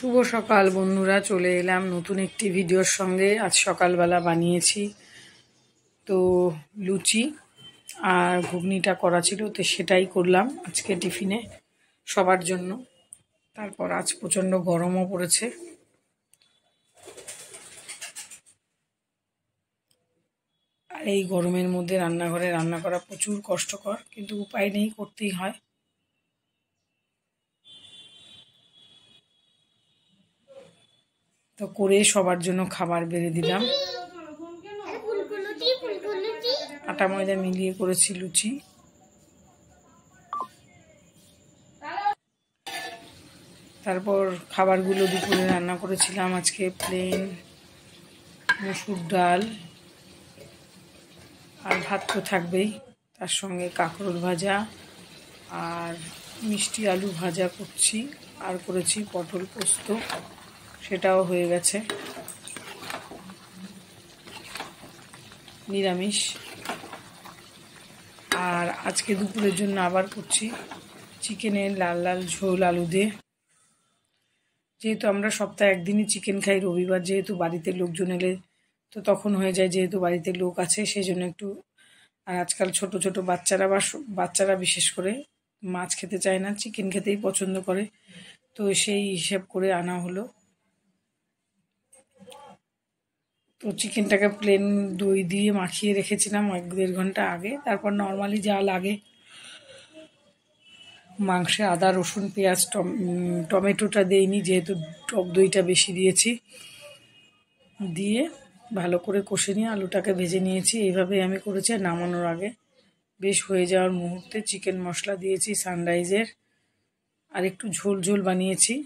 শুভ সকাল বন্ধুরা, চলে এলাম নতুন একটি ভিডিওর সঙ্গে। আজ সকালবেলা বানিয়েছি তো লুচি আর ঘুগনিটা করা ছিল, তো সেটাই করলাম আজকে টিফিনে সবার জন্য। তারপর আজ প্রচণ্ড গরমও পড়েছে, আর এই গরমের মধ্যে রান্নাঘরে রান্না করা প্রচুর কষ্টকর, কিন্তু উপায় নেই, করতেই হয়। তো করে সবার জন্য খাবার বেড়ে দিলাম। আটা ময়দা মিলিয়ে করেছি লুচি। তারপর খাবারগুলো দুপুরে রান্না করেছিলাম আজকে প্লেন মসুর ডাল, আর ভাত তো থাকবেই, তার সঙ্গে কাঁকরোল ভাজা আর মিষ্টি আলু ভাজা করছি, আর করেছি পটল পোস্ত, সেটাও হয়ে গেছে নিরামিষ। আর আজকে দুপুরের জন্য আবার করছি চিকেনের লাল লাল ঝোল আলু দিয়ে। যেহেতু আমরা সপ্তাহে একদিনই চিকেন খাই, রবিবার, যেহেতু বাড়িতে লোকজন এলে তো তখন হয়ে যায়, যেহেতু বাড়িতে লোক আছে সেই জন্য একটু। আর আজকাল ছোট ছোট বাচ্চারা বিশেষ করে মাছ খেতে চায় না, চিকেন খেতেই পছন্দ করে, তো সেই হিসেব করে আনা হলো। তো চিকেনটাকে প্লেন দই দিয়ে মাখিয়ে রেখেছিলাম 1-1.5 ঘন্টা আগে। তারপর নর্মালি যা লাগে মাংসে আদা রসুন পেঁয়াজ টমেটোটা দেইনি, যেহেতু টক দইটা বেশি দিয়েছি, দিয়ে ভালো করে কষে নিয়ে আলুটাকে ভেজে নিয়েছি। এইভাবে আমি করেছি। নামানোর আগে বেশ হয়ে যাওয়ার মুহূর্তে চিকেন মশলা দিয়েছি সানরাইজের, আর একটু ঝোল ঝোল বানিয়েছি।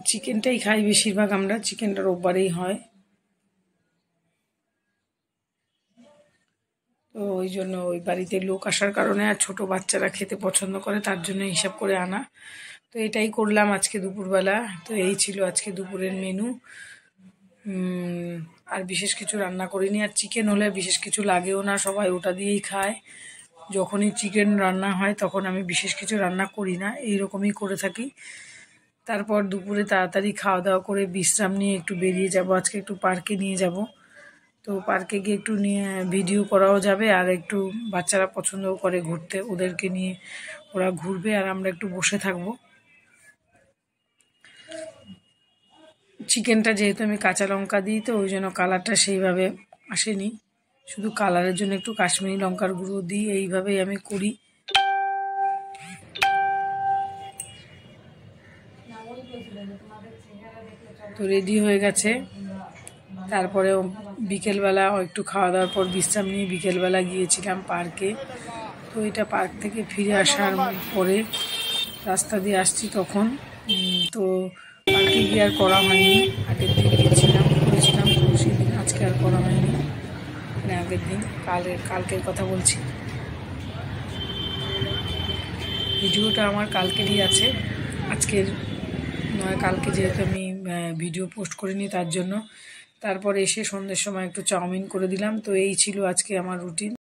চিকেনটাই খাই বেশিরভাগ আমরা, চিকেনটা রোববারেই হয়, তো ওই জন্য ওই বাড়িতে লোক আসার কারণে আর ছোট বাচ্চারা খেতে পছন্দ করে, তার জন্য হিসাব করে আনা। তো এটাই করলাম আজকে দুপুরবেলা। তো এই ছিল আজকে দুপুরের মেনু। আর বিশেষ কিছু রান্না করিনি। আর চিকেন হলে বিশেষ কিছু লাগেও না, সবাই ওটা দিয়েই খায়। যখনই চিকেন রান্না হয় তখন আমি বিশেষ কিছু রান্না করি না, এইরকমই করে থাকি। তারপর দুপুরে তাড়াতাড়ি খাওয়া দাওয়া করে বিশ্রাম নিয়ে একটু বেরিয়ে যাব। আজকে একটু পার্কে নিয়ে যাব, তো পার্কে গিয়ে একটু নিয়ে ভিডিও করাও যাবে, আর একটু বাচ্চারা পছন্দও করে ঘুরতে, ওদেরকে নিয়ে ওরা ঘুরবে আর আমরা একটু বসে থাকবো। চিকেনটা যেহেতু আমি কাঁচা লঙ্কা দিই, তো ওই জন্য কালারটা সেইভাবে আসেনি, শুধু কালারের জন্য একটু কাশ্মীরি লঙ্কার গুঁড়ো দিই, এইভাবেই আমি করি। তো রেডি হয়ে গেছে। তারপরে বিকেলবেলা একটু খাওয়া দাওয়ার পর বিশ্রাম নিয়ে বিকেলবেলা গিয়েছিলাম পার্কে। তো এটা পার্ক থেকে ফিরে আসার পরে রাস্তা দিয়ে আসছি তখন, তো পার্কে গিয়ে আর করা হয়নি। আগের দিন গিয়েছিলাম, করেছিলাম, তো সেদিন আজকে আর করা হয়নি, মানে আগের দিন কালকের কথা বলছি। ভিডিওটা আমার কালকেরই আছে, আজকের নয়, কালকে যেহেতু আমি ভিডিও পোস্ট করিনি তার জন্য। তারপর এসে সন্ধ্যের সময় একটু চাউমিন করে দিলাম। তো এই ছিল আজকে আমার রুটিন।